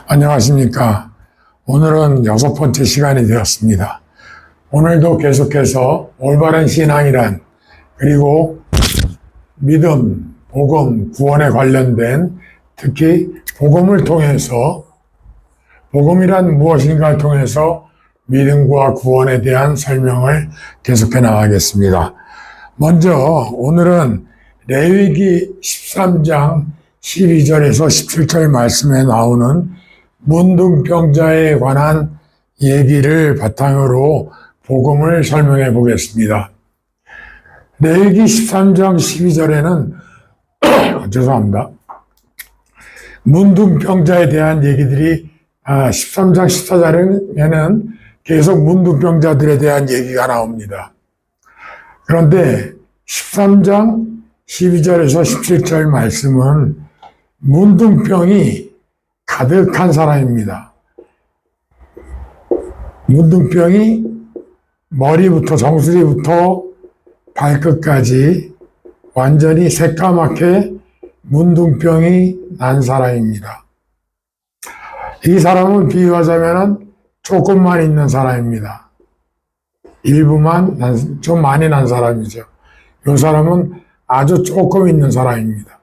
안녕하십니까. 오늘은 6번째 시간이 되었습니다. 오늘도 계속해서 올바른 신앙이란, 그리고 믿음, 복음, 구원에 관련된, 특히 복음을 통해서, 복음이란 무엇인가를 통해서 믿음과 구원에 대한 설명을 계속해 나가겠습니다. 먼저 오늘은 레위기 13장 12절에서 17절 말씀에 나오는 문둥병자에 관한 얘기를 바탕으로 복음을 설명해 보겠습니다. 레위기 13장 12절에는 죄송합니다. 문둥병자에 대한 얘기들이 13장 14절에는 계속 문둥병자들에 대한 얘기가 나옵니다. 그런데 13장 12절에서 17절 말씀은 문둥병이 가득한 사람입니다. 문둥병이 머리부터 정수리부터 발끝까지 완전히 새까맣게 문둥병이 난 사람입니다. 이 사람은 비유하자면 조금만 있는 사람입니다. 일부만 좀 많이 난 사람이죠. 이 사람은 아주 조금 있는 사람입니다.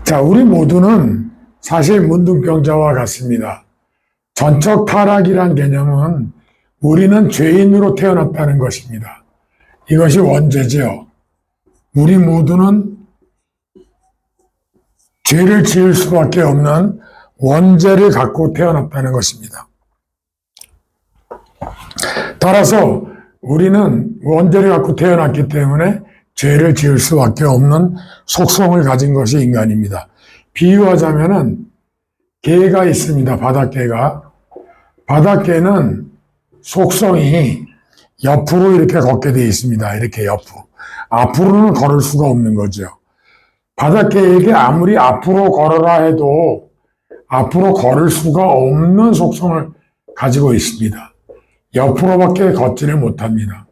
자, 우리 모두는 사실 문둥병자와 같습니다. 전적 타락이란 개념은 우리는 죄인으로 태어났다는 것입니다. 이것이 원죄죠. 우리 모두는 죄를 지을 수밖에 없는 원죄를 갖고 태어났다는 것입니다. 따라서 우리는 원죄를 갖고 태어났기 때문에 죄를 지을 수밖에 없는 속성을 가진 것이 인간입니다. 비유하자면은 개가 있습니다. 바닷개가. 바닷개는 속성이 옆으로 이렇게 걷게 되어 있습니다. 이렇게 옆으로. 앞으로는 걸을 수가 없는 거죠. 바닷개에게 아무리 앞으로 걸어라 해도 앞으로 걸을 수가 없는 속성을 가지고 있습니다. 옆으로밖에 걷지를 못합니다.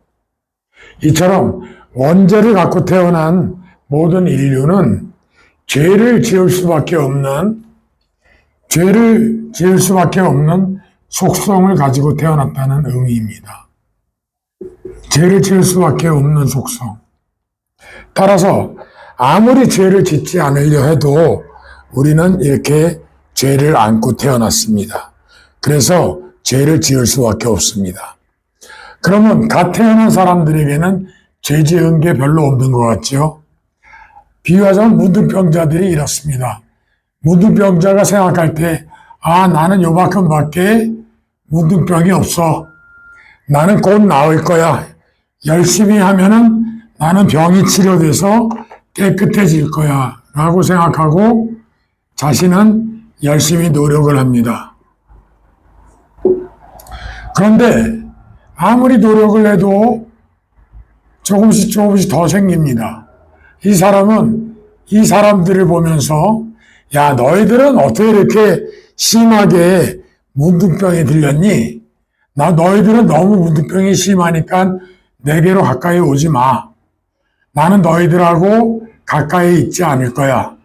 이처럼 원죄를 갖고 태어난 모든 인류는 죄를 지을 수밖에 없는 속성을 가지고 태어났다는 의미입니다. 죄를 지을 수밖에 없는 속성. 따라서 아무리 죄를 짓지 않으려 해도 우리는 이렇게 죄를 안고 태어났습니다. 그래서 죄를 지을 수밖에 없습니다. 그러면 갓 태어난 사람들에게는 죄 지은 게 별로 없는 것 같죠? 비유하자면 문둥병자들이 이렇습니다. 문둥병자가 생각할 때, 나는 요만큼밖에 문둥병이 없어. 나는 곧 나을 거야. 열심히 하면은 나는 병이 치료돼서 깨끗해질 거야. 라고 생각하고 자신은 열심히 노력을 합니다. 그런데 아무리 노력을 해도 조금씩 더 생깁니다. 이 사람은 이 사람들을 보면서 야, 너희들은 어떻게 이렇게 심하게 문둥병이 들렸니? 너희들은 너무 문둥병이 심하니까 내게로 가까이 오지 마. 나는 너희들하고 가까이 있지 않을 거야.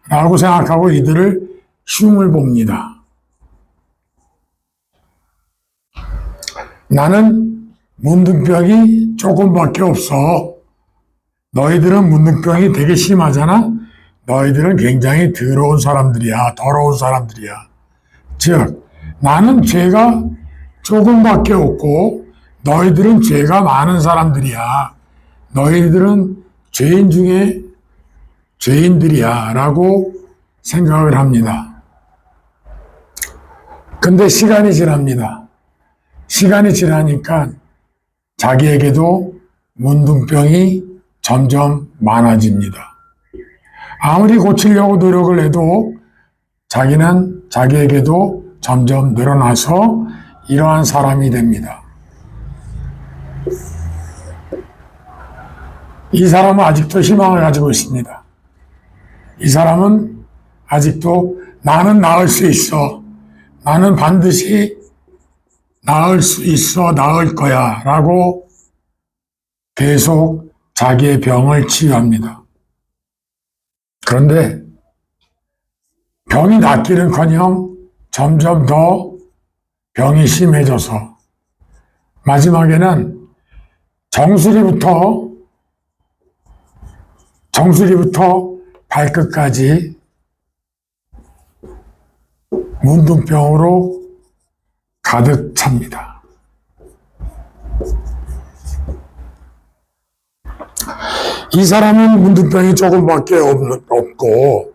라고 생각하고 이들을 흉을 봅니다. 나는 문둥병이 조금밖에 없어. 너희들은 문둥병이 되게 심하잖아? 너희들은 굉장히 더러운 사람들이야. 즉, 나는 죄가 조금밖에 없고 너희들은 죄가 많은 사람들이야. 너희들은 죄인 중에 죄인들이야. 라고 생각을 합니다. 근데 시간이 지납니다. 시간이 지나니까 자기에게도 문둥병이 점점 많아집니다. 아무리 고치려고 노력을 해도 자기는 자기에게도 점점 늘어나서 이러한 사람이 됩니다. 이 사람은 아직도 희망을 가지고 있습니다. 이 사람은 아직도 나는 나을 수 있어. 나는 반드시 나을 수 있어. 나을 거야. 라고 계속 자기의 병을 치유합니다. 그런데 병이 낫기는커녕 점점 더 병이 심해져서 마지막에는 정수리부터 발끝까지 문둥병으로 가득 찹니다. 이 사람은 문둥병이 조금밖에 없고,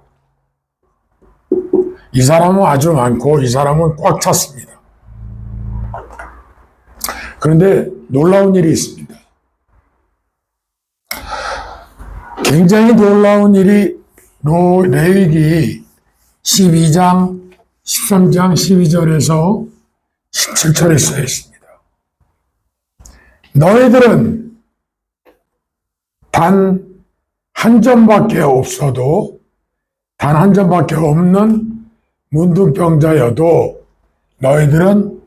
이 사람은 아주 많고, 이 사람은 꽉 찼습니다. 그런데 놀라운 일이 있습니다. 굉장히 놀라운 일이 레위기 12장, 13장 12절에서 17절에 써 있습니다. 너희들은 단 한 점밖에 없어도, 단 한 점밖에 없는 문둥병자여도 너희들은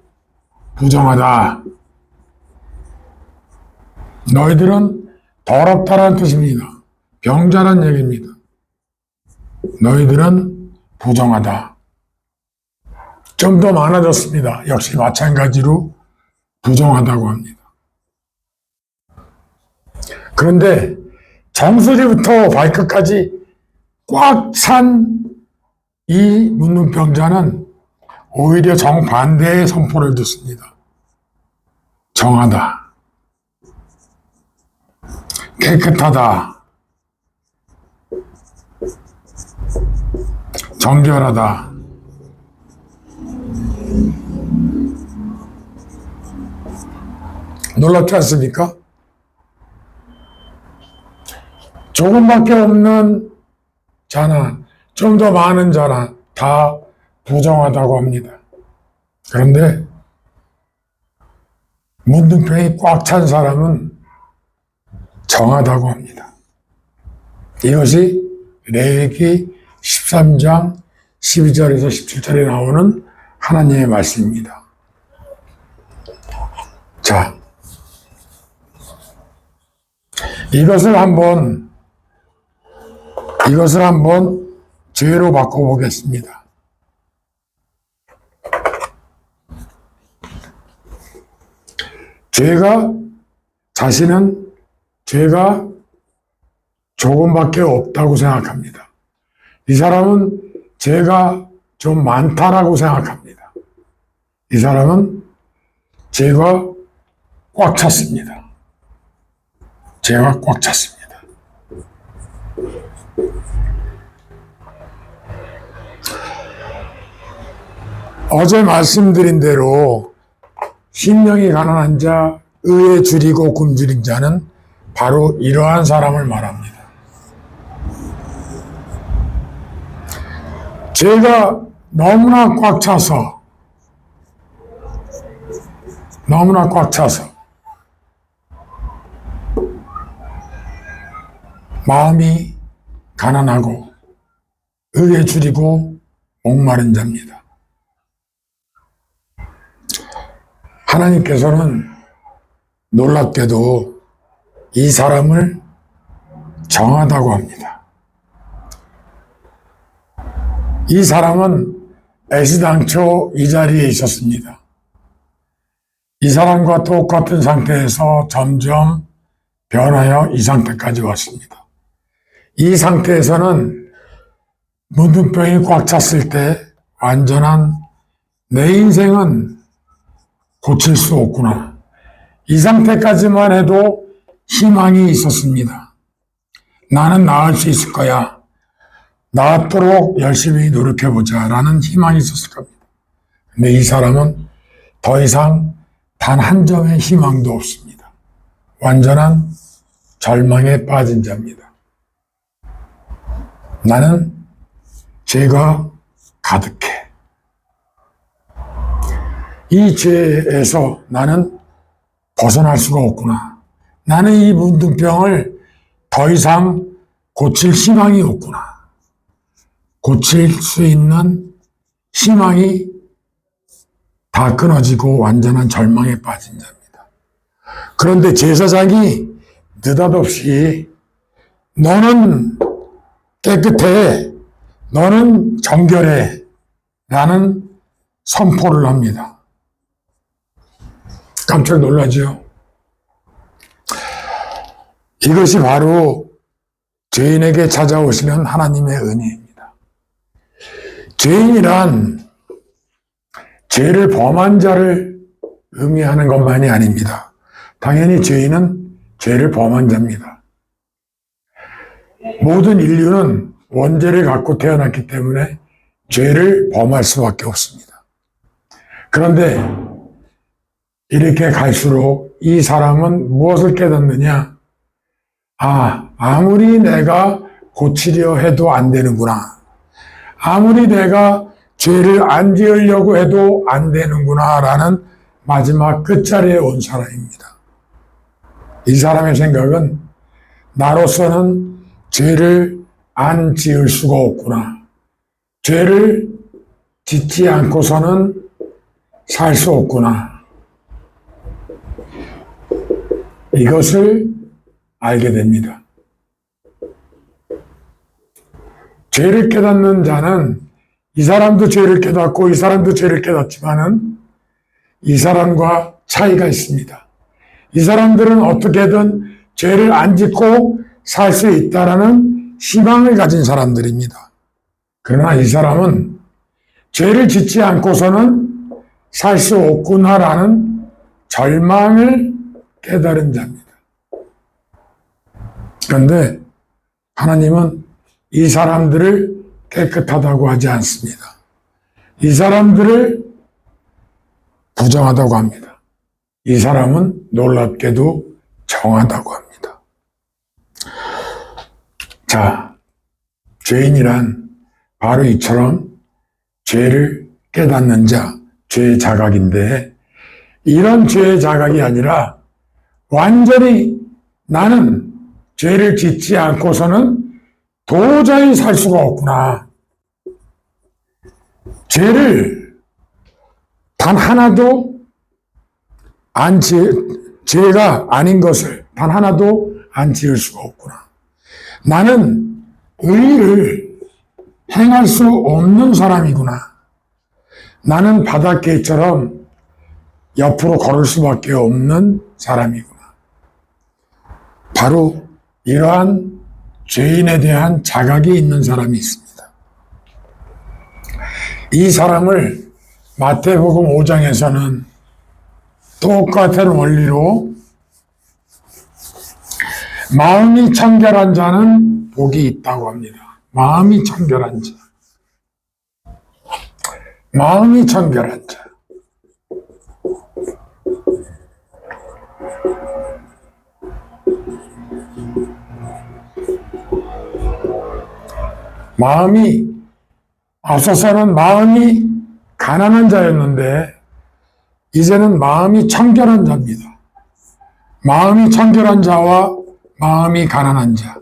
부정하다. 너희들은 더럽다라는 뜻입니다. 병자란 얘기입니다. 너희들은 부정하다. 좀 더 많아졌습니다. 역시 마찬가지로 부정하다고 합니다. 그런데 정수리부터 발끝까지 꽉 찬 이 문둥병자는 오히려 정반대의 선포를 듣습니다. 정하다. 깨끗하다. 정결하다. 놀랍지 않습니까? 조금밖에 없는 자나 좀 더 많은 자나 다 부정하다고 합니다. 그런데 문둥병이 꽉 찬 사람은 정하다고 합니다. 이것이 레위기 13장 12절에서 17절에 나오는 하나님의 말씀입니다. 자, 이것을 한번 죄로 바꿔보겠습니다. 자신은 죄가 조금밖에 없다고 생각합니다. 이 사람은 죄가 좀 많다라고 생각합니다. 이 사람은 죄가 꽉 찼습니다. 죄가 꽉 찼습니다. 어제 말씀드린 대로 심령이 가난한 자, 의에 줄이고 굶주린 자는 바로 이러한 사람을 말합니다. 죄가 너무나 꽉 차서 마음이 가난하고 의에 줄이고 목마른 자입니다. 하나님께서는 놀랍게도 이 사람을 정하다고 합니다. 이 사람은 애시당초 이 자리에 있었습니다. 이 사람과 똑같은 상태에서 점점 변하여 이 상태까지 왔습니다. 이 상태에서는 문둥병이 꽉 찼을 때 완전한 내 인생은 고칠 수 없구나. 이 상태까지만 해도 희망이 있었습니다. 나는 나을 수 있을 거야. 나았도록 열심히 노력해보자 라는 희망이 있었을 겁니다. 근데 이 사람은 더 이상 단 한 점의 희망도 없습니다. 완전한 절망에 빠진 자입니다. 나는 죄가 가득해. 이 죄에서 나는 벗어날 수가 없구나. 나는 이 문둥병을 더 이상 고칠 희망이 없구나. 고칠 수 있는 희망이 다 끊어지고 완전한 절망에 빠진 자입니다. 그런데 제사장이 느닷없이 너는 깨끗해. 너는 정결해 라는 선포를 합니다. 깜짝 놀라죠? 이것이 바로 죄인에게 찾아오시는 하나님의 은혜입니다. 죄인이란 죄를 범한 자를 의미하는 것만이 아닙니다. 당연히 죄인은 죄를 범한 자입니다. 모든 인류는 원죄를 갖고 태어났기 때문에 죄를 범할 수밖에 없습니다. 그런데 이렇게 갈수록 이 사람은 무엇을 깨닫느냐? 아무리 내가 고치려 해도 안 되는구나. 아무리 내가 죄를 안 지으려고 해도 안 되는구나 라는 마지막 끝자리에 온 사람입니다. 이 사람의 생각은 나로서는 죄를 안 지을 수가 없구나. 죄를 짓지 않고서는 살 수 없구나. 이것을 알게 됩니다. 죄를 깨닫는 자는 이 사람도 죄를 깨닫고 이 사람도 죄를 깨닫지만은 이 사람과 차이가 있습니다. 이 사람들은 어떻게든 죄를 안 짓고 살 수 있다라는 희망을 가진 사람들입니다. 그러나 이 사람은 죄를 짓지 않고서는 살 수 없구나라는 절망을 깨달은 자입니다. 그런데 하나님은 이 사람들을 깨끗하다고 하지 않습니다. 이 사람들을 부정하다고 합니다. 이 사람은 놀랍게도 정하다고 합니다. 자, 죄인이란 바로 이처럼 죄를 깨닫는 자, 죄의 자각인데 이런 죄의 자각이 아니라 완전히 나는 죄를 짓지 않고서는 도저히 살 수가 없구나. 죄를 단 하나도 죄가 아닌 것을 단 하나도 안 지을 수가 없구나. 나는 의를 행할 수 없는 사람이구나. 나는 바닷개처럼 옆으로 걸을 수밖에 없는 사람이구나. 바로 이러한 죄인에 대한 자각이 있는 사람이 있습니다. 이 사람을 마태복음 5장에서는 똑같은 원리로 마음이 청결한 자는 복이 있다고 합니다. 마음이 청결한 자. 마음이 청결한 자. 앞서서는 마음이 가난한 자였는데 이제는 마음이 청결한 자입니다. 마음이 청결한 자와 마음이 가난한 자.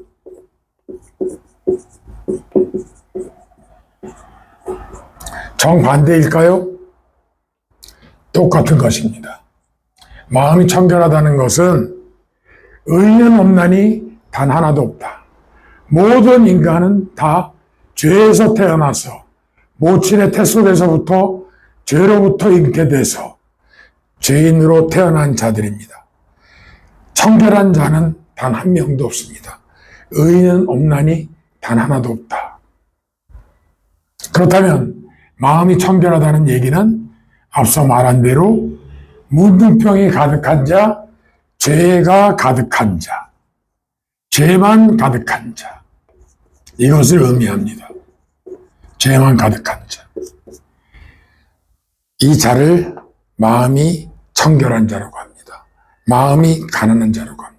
정반대일까요? 똑같은 것입니다. 마음이 청결하다는 것은 의는 없나니 단 하나도 없다. 모든 인간은 다 죄에서 태어나서 모친의 태 속에서부터 죄로부터 잉태돼서 죄인으로 태어난 자들입니다. 청결한 자는 단 한 명도 없습니다. 의인은 없나니 단 하나도 없다. 그렇다면 마음이 청결하다는 얘기는 앞서 말한 대로 문둥병이 가득한 자, 죄가 가득한 자, 죄만 가득한 자, 이것을 의미합니다. 죄만 가득한 자. 이 자를 마음이 청결한 자라고 합니다. 마음이 가난한 자라고 합니다.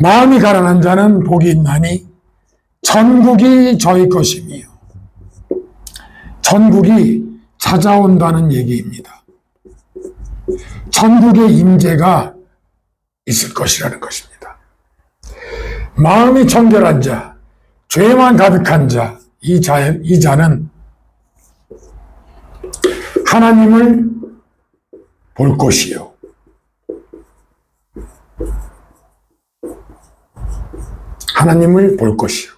마음이 가난한 자는 복이 있나니 천국이 저희 것이며 천국이 찾아온다는 얘기입니다. 천국의 임재가 있을 것이라는 것입니다. 마음이 청결한 자, 죄만 가득한 자, 이 자는 하나님을 볼 것이요. 하나님을 볼 것이요.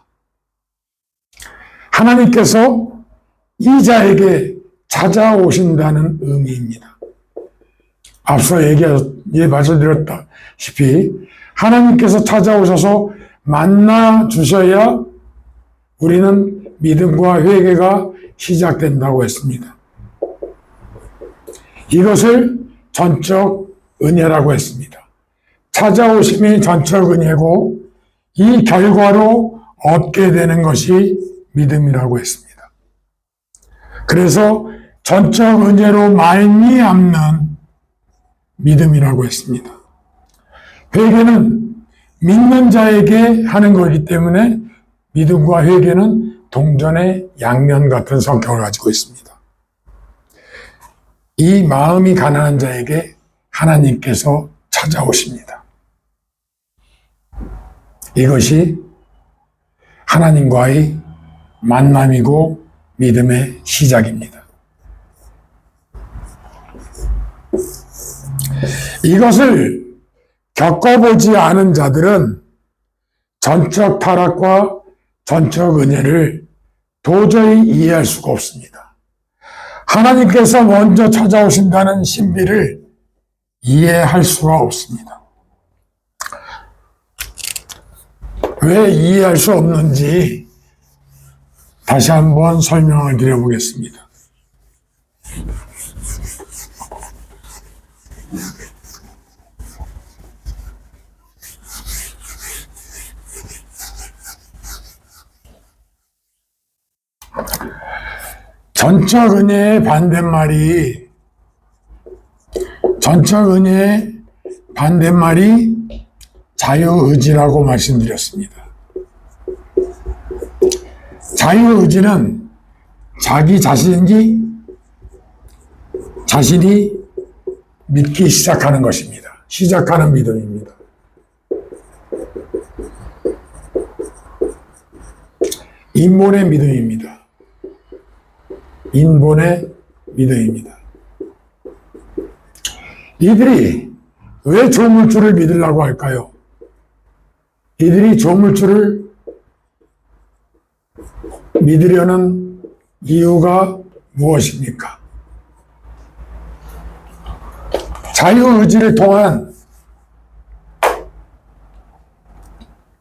하나님께서 이 자에게 찾아오신다는 의미입니다. 앞서 말씀드렸다시피 하나님께서 찾아오셔서 만나 주셔야 우리는 믿음과 회개가 시작된다고 했습니다. 이것을 전적 은혜라고 했습니다. 찾아오심이 전적 은혜고 이 결과로 얻게 되는 것이 믿음이라고 했습니다. 그래서 전적 은혜로 말미암는 믿음이라고 했습니다. 회개는 믿는 자에게 하는 거기 때문에 믿음과 회개는 동전의 양면 같은 성격을 가지고 있습니다. 이 마음이 가난한 자에게 하나님께서 찾아오십니다. 이것이 하나님과의 만남이고 믿음의 시작입니다. 이것을 겪어보지 않은 자들은 전적 타락과 전적 은혜를 도저히 이해할 수가 없습니다. 하나님께서 먼저 찾아오신다는 신비를 이해할 수가 없습니다. 왜 이해할 수 없는지 다시 한번 설명을 드려보겠습니다. 전적 은혜의 반대말이 자유의지라고 말씀드렸습니다. 자유의지는 자기 자신이 믿기 시작하는 것입니다. 시작하는 믿음입니다. 인본의 믿음입니다. 인본의 믿음입니다. 이들이 왜 조물주를 믿으려고 할까요? 이들이 조물주를 믿으려는 이유가 무엇입니까? 자유의지를 통한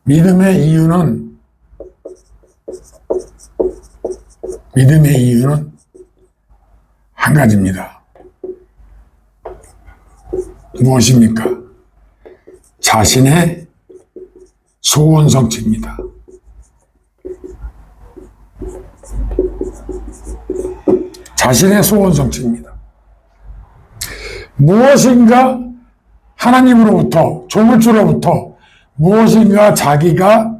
믿음의 이유는 한 가지입니다. 무엇입니까? 자신의 소원 성취입니다. 자신의 소원 성취입니다. 무엇인가 하나님으로부터, 조물주로부터 무엇인가 자기가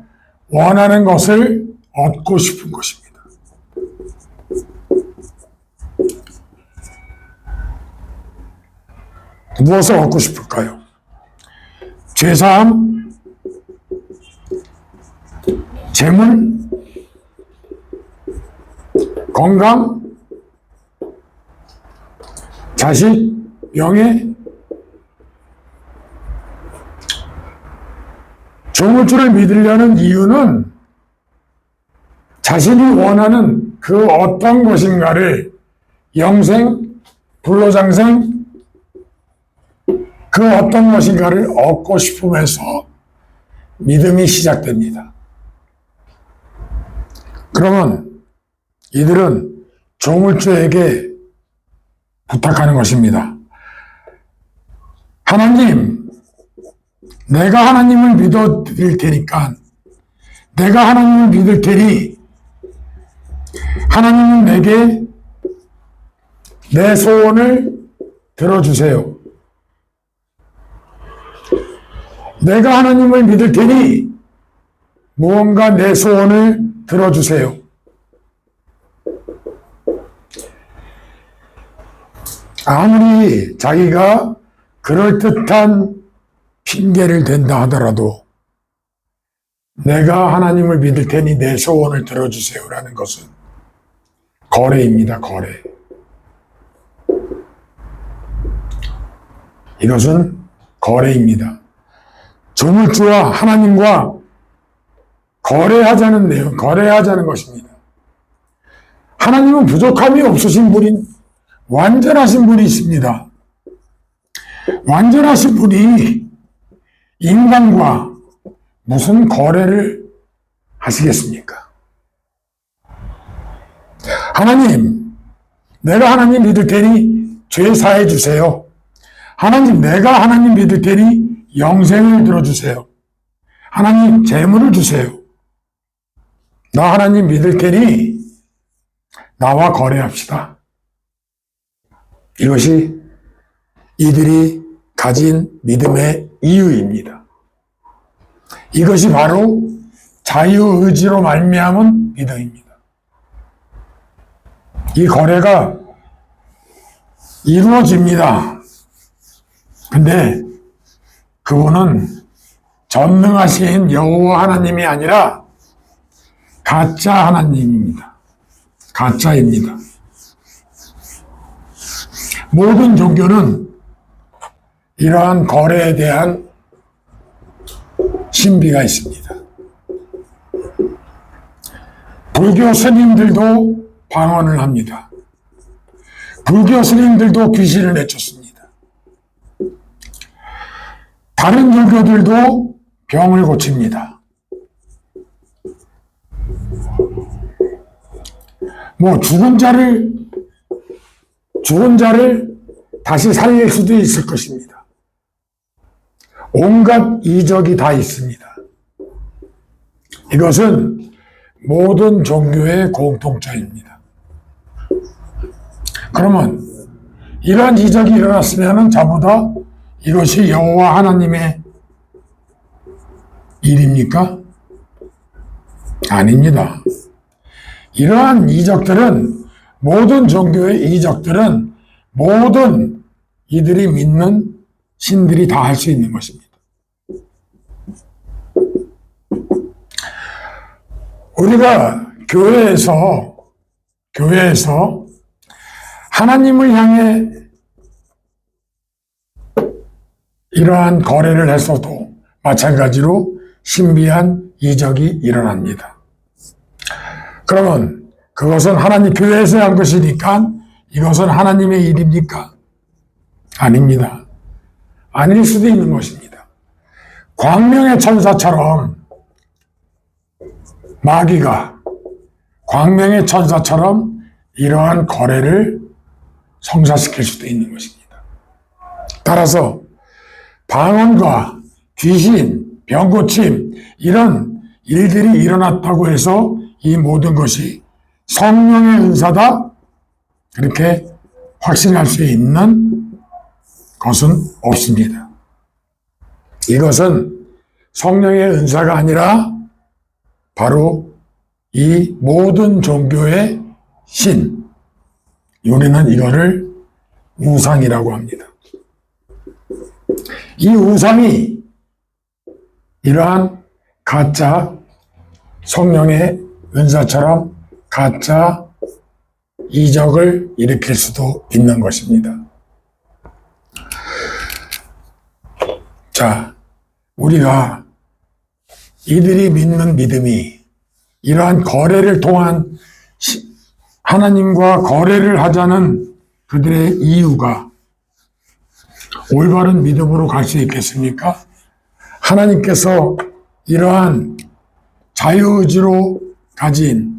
원하는 것을 얻고 싶은 것입니다. 무엇을 얻고 싶을까요? 죄사함, 재물, 건강, 자식, 명예. 조물주를 믿으려는 이유는 자신이 원하는 그 어떤 것인가를 영생, 불로장생, 그 어떤 것인가를 얻고 싶으면서 믿음이 시작됩니다. 그러면 이들은 조물주에게 부탁하는 것입니다. 하나님, 내가 하나님을 믿어드릴 테니까, 내가 하나님을 믿을 테니 하나님은 내게 내 소원을 들어주세요. 내가 하나님을 믿을 테니 무언가 내 소원을 들어주세요. 아무리 자기가 그럴듯한 핑계를 댄다 하더라도 내가 하나님을 믿을 테니 내 소원을 들어주세요라는 것은 거래입니다. 거래. 이것은 거래입니다. 조물주와 하나님과 거래하자는 것입니다. 하나님은 부족함이 없으신 분인 완전하신 분이 있습니다. 완전하신 분이 인간과 무슨 거래를 하시겠습니까? 하나님, 내가 하나님 믿을 테니 죄 사해 주세요. 하나님, 내가 하나님 믿을 테니 영생을 들어주세요. 하나님, 재물을 주세요. 나 하나님 믿을 테니 나와 거래합시다. 이것이 이들이 가진 믿음의 이유입니다. 이것이 바로 자유의지로 말미암은 믿음입니다. 이 거래가 이루어집니다. 근데 그분은 전능하신 여호와 하나님이 아니라 가짜 하나님입니다. 가짜입니다. 모든 종교는 이러한 거래에 대한 신비가 있습니다. 불교 스님들도 방언을 합니다. 불교 스님들도 귀신을 내쫓습니다. 다른 종교들도 병을 고칩니다. 죽은 자를 다시 살릴 수도 있을 것입니다. 온갖 이적이 다 있습니다. 이것은 모든 종교의 공통점입니다. 그러면 이러한 이적이 일어났으면 전부 다 이것이 여호와 하나님의 일입니까? 아닙니다. 이러한 이적들은, 모든 종교의 이적들은 모든 이들이 믿는 신들이 다 할 수 있는 것입니다. 우리가 교회에서 하나님을 향해 이러한 거래를 했어도 마찬가지로 신비한 이적이 일어납니다. 그러면 그것은 하나님 교회에서 한 것이니까 이것은 하나님의 일입니까? 아닙니다. 아닐 수도 있는 것입니다. 광명의 천사처럼 마귀가 광명의 천사처럼 이러한 거래를 성사시킬 수도 있는 것입니다. 따라서 방언과 귀신, 병고침 이런 일들이 일어났다고 해서 이 모든 것이 성령의 은사다 그렇게 확신할 수 있는 것은 없습니다. 이것은 성령의 은사가 아니라 바로 이 모든 종교의 신, 우리는 이거를 우상이라고 합니다. 이 우상이 이러한 가짜 성령의 은사처럼 가짜 이적을 일으킬 수도 있는 것입니다. 자, 우리가 이들이 믿는 믿음이 이러한 거래를 통한 하나님과 거래를 하자는 그들의 이유가 올바른 믿음으로 갈 수 있겠습니까? 하나님께서 이러한 자유의지를 가진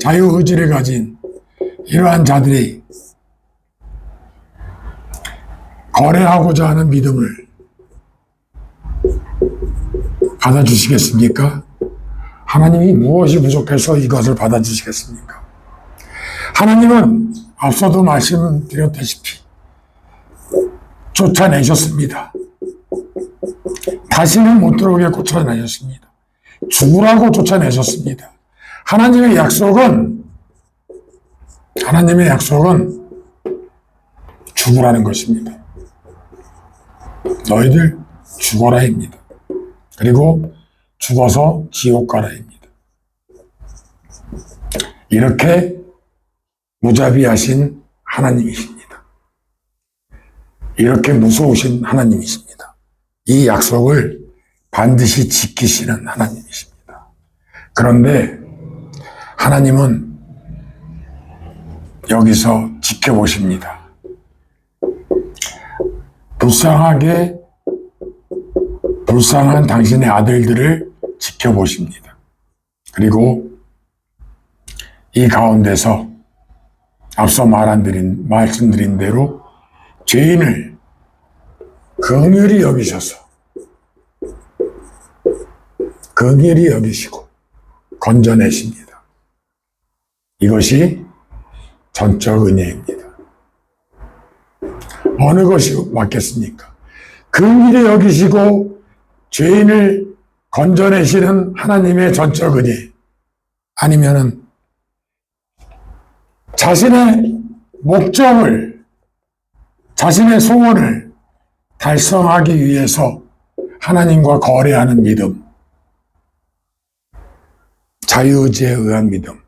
이러한 자들이 거래하고자 하는 믿음을 받아주시겠습니까? 하나님이 무엇이 부족해서 이것을 받아주시겠습니까? 하나님은 앞서도 말씀드렸다시피 쫓아내셨습니다. 다시는 못 들어오게 쫓아내셨습니다. 죽으라고 쫓아내셨습니다. 하나님의 약속은 죽으라는 것입니다. 너희들 죽어라입니다. 그리고 죽어서 지옥 가라입니다. 이렇게 무자비하신 하나님이십니다. 이렇게 무서우신 하나님이십니다. 이 약속을 반드시 지키시는 하나님이십니다. 그런데 하나님은 여기서 지켜보십니다. 불쌍한 당신의 아들들을 지켜보십니다. 그리고 이 가운데서 앞서 말씀드린 대로 죄인을 긍휼히 여기시고 건져내십니다. 이것이 전적 은혜입니다. 어느 것이 맞겠습니까? 긍휼히 여기시고 죄인을 건져내시는 하나님의 전적 은혜, 아니면은 자신의 목적을, 자신의 소원을 달성하기 위해서 하나님과 거래하는 믿음, 자유의지에 의한 믿음,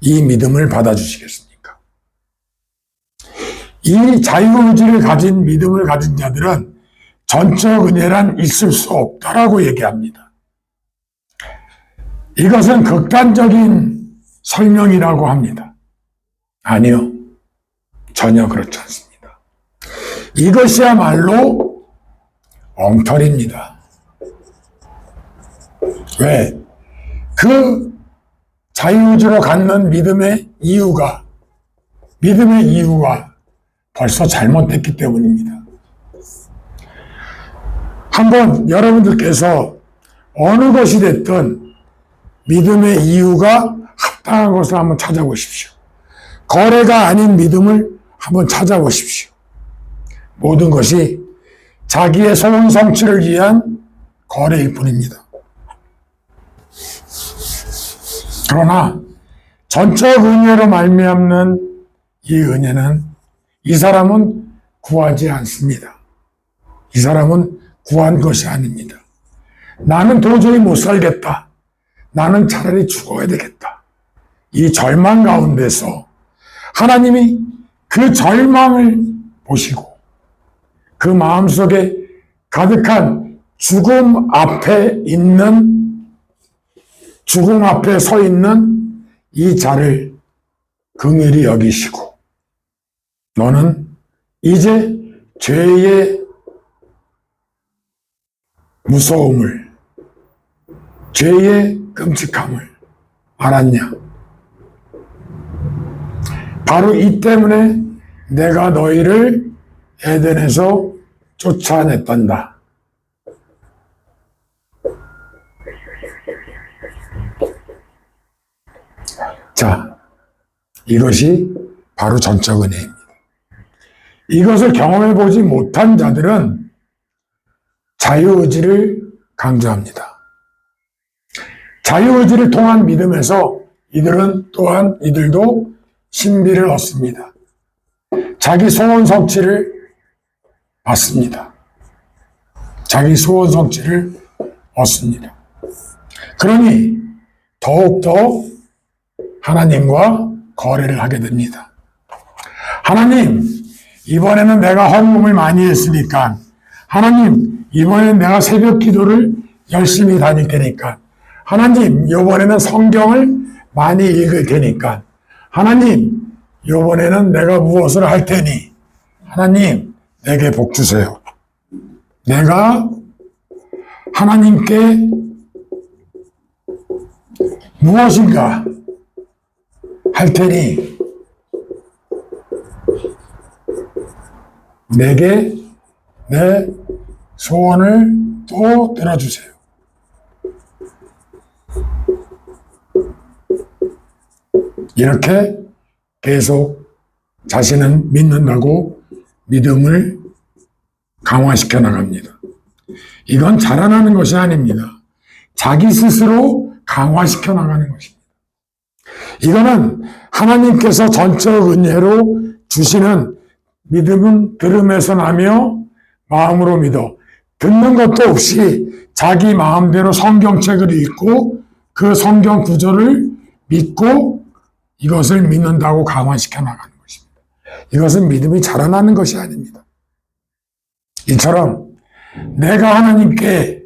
이 믿음을 받아주시겠습니까? 이 자유의지를 가진 믿음을 가진 자들은 전적 은혜란 있을 수 없다라고 얘기합니다. 이것은 극단적인 설명이라고 합니다. 아니요, 전혀 그렇지 않습니다. 이것이야말로 엉터리입니다. 왜? 그 자유의지로 갖는 믿음의 이유가 벌써 잘못됐기 때문입니다. 한번 여러분들께서 어느 것이 됐든 믿음의 이유가 합당한 것을 한번 찾아보십시오. 거래가 아닌 믿음을 한번 찾아보십시오. 모든 것이 자기의 소원 성취를 위한 거래일 뿐입니다. 그러나 전적 은혜로 말미암는 이 은혜는 이 사람은 구하지 않습니다. 이 사람은 구한 것이 아닙니다. 나는 도저히 못 살겠다. 나는 차라리 죽어야 되겠다. 이 절망 가운데서 하나님이 그 절망을 보시고 그 마음속에 가득한 죽음 앞에 서 있는 이 자를 긍휼히 여기시고 너는 이제 죄의 무서움을, 죄의 끔찍함을 알았냐? 바로 이 때문에 내가 너희를 에덴에서 쫓아냈단다. 자, 이것이 바로 전적 은혜입니다. 이것을 경험해보지 못한 자들은 자유의지를 강조합니다. 자유의지를 통한 믿음에서 이들도 신비를 얻습니다. 자기 소원 성취를 받습니다. 자기 소원 성취를 얻습니다. 그러니 더욱더 하나님과 거래를 하게 됩니다. 하나님, 이번에는 내가 헌금을 많이 했으니까, 하나님, 이번에는 내가 새벽 기도를 열심히 다닐 테니까, 하나님, 이번에는 성경을 많이 읽을 테니까, 하나님, 이번에는 내가 무엇을 할 테니, 하나님, 내게 복 주세요. 내가 하나님께 무엇인가 할 테니, 내게 내 소원을 또 들어주세요. 이렇게 계속 자신은 믿는다고 믿음을 강화시켜 나갑니다. 이건 자라나는 것이 아닙니다. 자기 스스로 강화시켜 나가는 것입니다. 이거는 하나님께서 전적 은혜로 주시는 믿음은 들음에서 나며 마음으로 믿어. 듣는 것도 없이 자기 마음대로 성경책을 읽고 그 성경 구절을 믿고 이것을 믿는다고 강화시켜 나가는 것입니다. 이것은 믿음이 자라나는 것이 아닙니다. 이처럼 내가 하나님께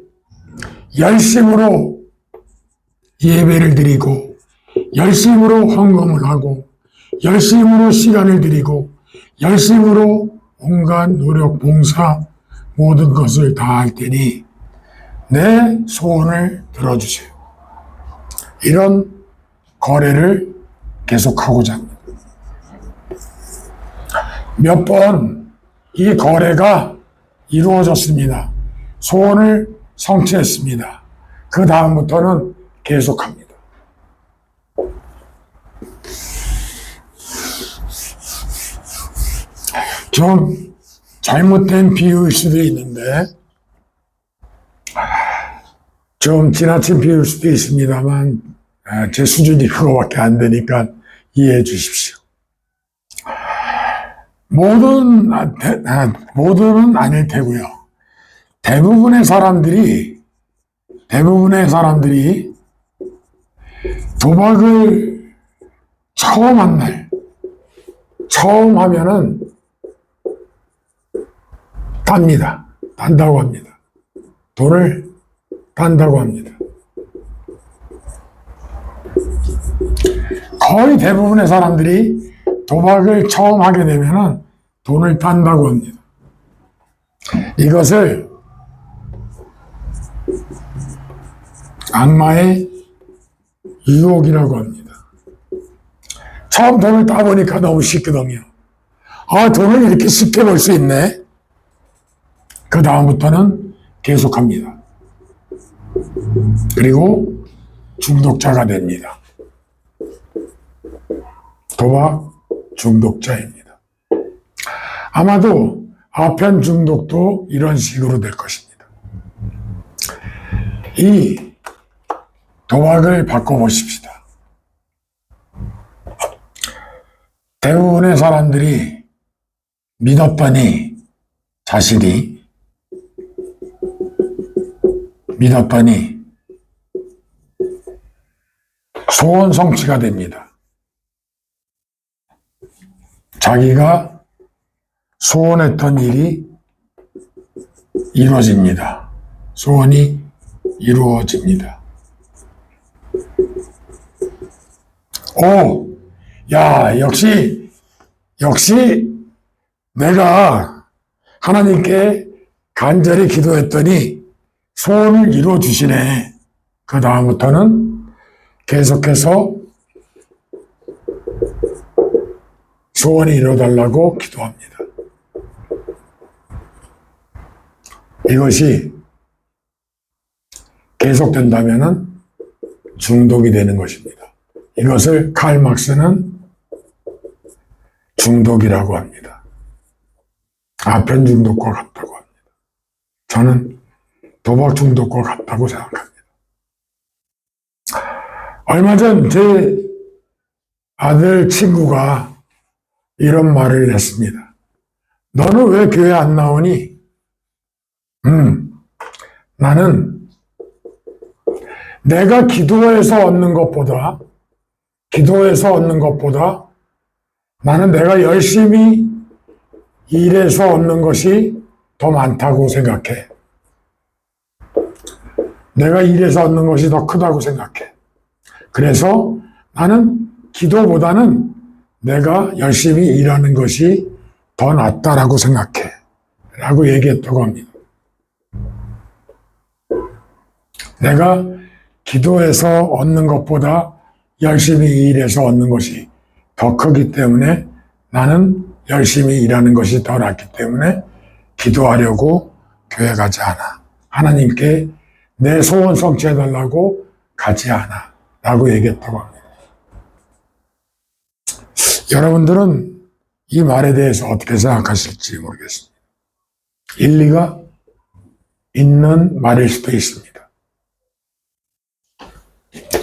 열심으로 예배를 드리고 열심으로 헌금을 하고 열심으로 시간을 들이고 열심으로 온갖 노력, 봉사 모든 것을 다할 테니 내 소원을 들어주세요. 이런 거래를 계속하고자 합니다. 몇 번 이 거래가 이루어졌습니다. 소원을 성취했습니다. 그 다음부터는 계속합니다. 좀 잘못된 비유일 수도 있는데, 좀 지나친 비유일 수도 있습니다만, 제 수준이 그거밖에 안 되니까 이해해 주십시오. 모두는 아닐 테고요. 대부분의 사람들이 도박을 처음 하면은 단다고 합니다. 돈을 단다고 합니다. 거의 대부분의 사람들이 도박을 처음 하게 되면은 돈을 딴다고 합니다. 이것을 악마의 유혹이라고 합니다. 처음 돈을 따보니까 너무 쉽거든요. 아, 돈을 이렇게 쉽게 벌 수 있네. 그 다음부터는 계속합니다. 그리고 중독자가 됩니다. 도박 중독자입니다. 아마도 아편 중독도 이런 식으로 될 것입니다. 이 도박을 바꿔보십시다. 대부분의 사람들이 자신이 믿었더니 소원 성취가 됩니다. 자기가 소원했던 일이 이루어집니다. 소원이 이루어집니다. 오, 야, 역시 내가 하나님께 간절히 기도했더니 소원을 이루어 주시네. 그 다음부터는 계속해서 소원이 이루어달라고 기도합니다. 이것이 계속된다면 중독이 되는 것입니다. 이것을 칼 막스는 중독이라고 합니다. 아편 중독과 같다고 합니다. 저는 도박 중독과 같다고 생각합니다. 얼마 전 제 아들 친구가 이런 말을 했습니다. 너는 왜 교회 안 나오니? 나는 내가 기도해서 얻는 것보다 나는 내가 열심히 일해서 얻는 것이 더 많다고 생각해. 내가 일해서 얻는 것이 더 크다고 생각해. 그래서 나는 기도보다는 내가 열심히 일하는 것이 더 낫다라고 생각해. 라고 얘기했다고 합니다. 내가 기도해서 얻는 것보다 열심히 일해서 얻는 것이 더 크기 때문에 나는 열심히 일하는 것이 더 낫기 때문에 기도하려고 교회 가지 않아. 하나님께 내 소원 성취해달라고 가지 않아. 라고 얘기했다고 합니다. 여러분들은 이 말에 대해서 어떻게 생각하실지 모르겠습니다. 일리가 있는 말일 수도 있습니다.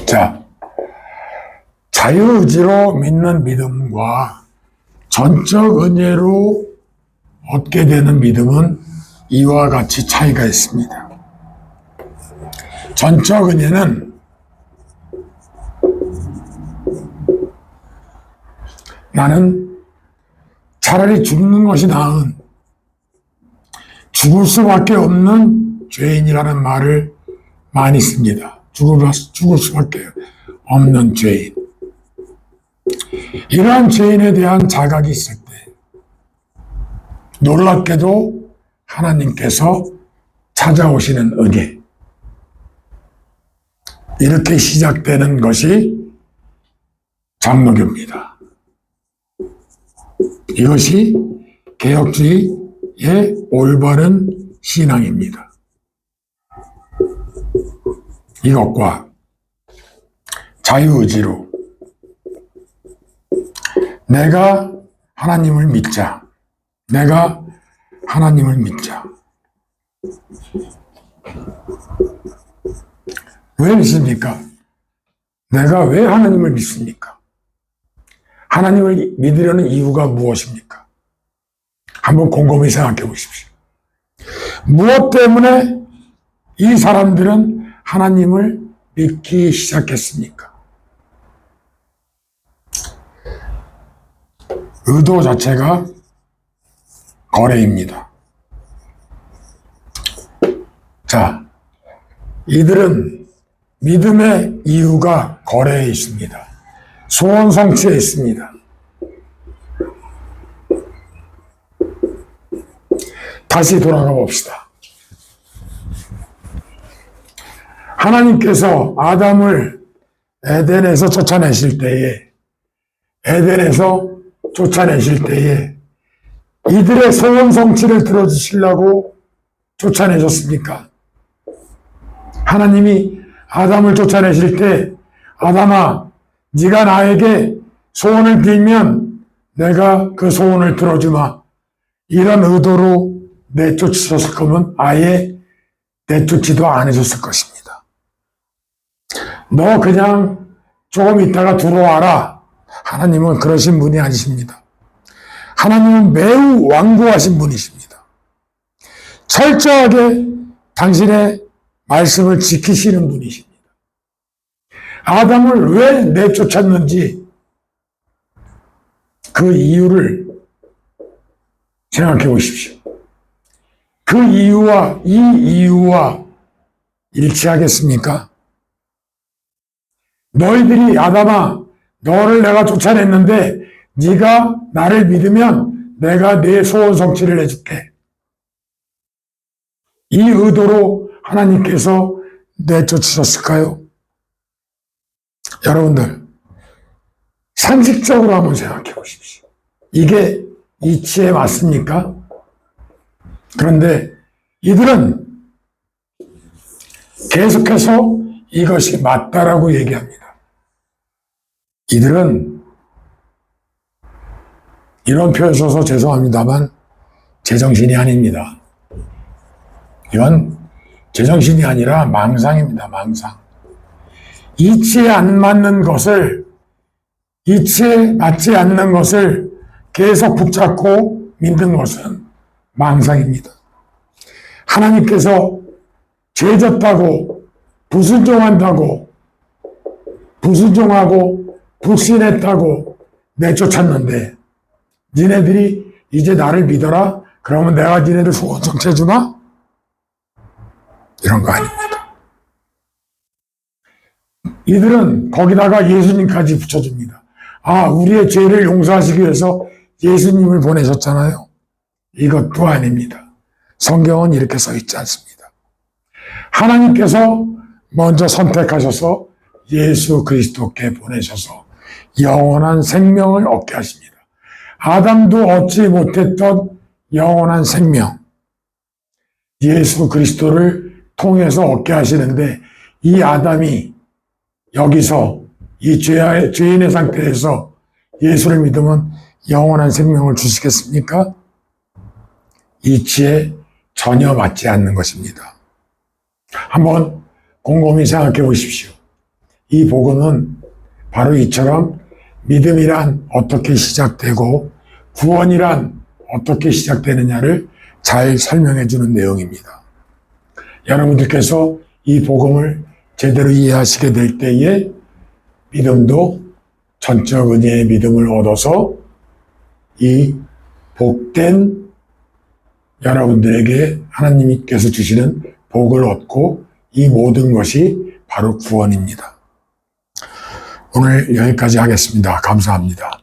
자, 자유의지로 믿는 믿음과 전적 은혜로 얻게 되는 믿음은 이와 같이 차이가 있습니다. 전적 은혜는 나는 차라리 죽는 것이 나은 죽을 수밖에 없는 죄인이라는 말을 많이 씁니다. 죽을 수밖에 없는 죄인. 이러한 죄인에 대한 자각이 있을 때 놀랍게도 하나님께서 찾아오시는 은혜, 이렇게 시작되는 것이 장로교입니다. 이것이 개혁주의의 올바른 신앙입니다. 이것과 자유의지로 내가 하나님을 믿자. 내가 하나님을 믿자. 왜 믿습니까? 내가 왜 하나님을 믿습니까? 하나님을 믿으려는 이유가 무엇입니까? 한번 곰곰이 생각해 보십시오. 무엇 때문에 이 사람들은 하나님을 믿기 시작했습니까? 의도 자체가 거래입니다. 자, 이들은 믿음의 이유가 거래에 있습니다. 소원 성취에 있습니다. 다시 돌아가 봅시다. 하나님께서 아담을 에덴에서 쫓아내실 때에 이들의 소원 성취를 들어주시려고 쫓아내셨습니까? 하나님이 아담을 쫓아내실 때 아담아, 네가 나에게 소원을 빌면 내가 그 소원을 들어주마, 이런 의도로 내쫓으셨을 거면 아예 내쫓지도 않으셨을 것입니다. 너 그냥 조금 있다가 들어와라. 하나님은 그러신 분이 아니십니다. 하나님은 매우 완고하신 분이십니다. 철저하게 당신의 말씀을 지키시는 분이십니다. 아담을 왜 내쫓았는지 그 이유를 생각해 보십시오. 그 이유와 이 이유와 일치하겠습니까? 너희들이 아담아, 너를 내가 쫓아냈는데 네가 나를 믿으면 내가 내 소원 성취를 해줄게. 이 의도로 하나님께서 내쫓으셨을까요? 여러분들, 상식적으로 한번 생각해 보십시오. 이게 이치에 맞습니까? 그런데 이들은 계속해서 이것이 맞다라고 얘기합니다. 이들은 이런 표현 써서 죄송합니다만 제정신이 아닙니다. 이건 제정신이 아니라 망상입니다. 망상. 이치에 안 맞는 것을, 이치에 맞지 않는 것을 계속 붙잡고 믿는 것은 망상입니다. 하나님께서 죄졌다고, 불순종하고 불신했다고 내쫓았는데 니네들이 이제 나를 믿어라? 그러면 내가 니네들 소원 성취해주나? 이런 거 아닙니다. 이들은 거기다가 예수님까지 붙여줍니다. 아, 우리의 죄를 용서하시기 위해서 예수님을 보내셨잖아요. 이것도 아닙니다. 성경은 이렇게 써 있지 않습니다. 하나님께서 먼저 선택하셔서 예수 그리스도께 보내셔서 영원한 생명을 얻게 하십니다. 아담도 얻지 못했던 영원한 생명, 예수 그리스도를 통해서 얻게 하시는데 이 아담이 여기서 이 죄인의 상태에서 예수를 믿으면 영원한 생명을 주시겠습니까? 이치에 전혀 맞지 않는 것입니다. 한번 곰곰이 생각해 보십시오. 이 복음은 바로 이처럼 믿음이란 어떻게 시작되고 구원이란 어떻게 시작되느냐를 잘 설명해 주는 내용입니다. 여러분들께서 이 복음을 제대로 이해하시게 될 때에 믿음도 전적 은혜의 믿음을 얻어서 이 복된 여러분들에게 하나님께서 주시는 복을 얻고 이 모든 것이 바로 구원입니다. 오늘 여기까지 하겠습니다. 감사합니다.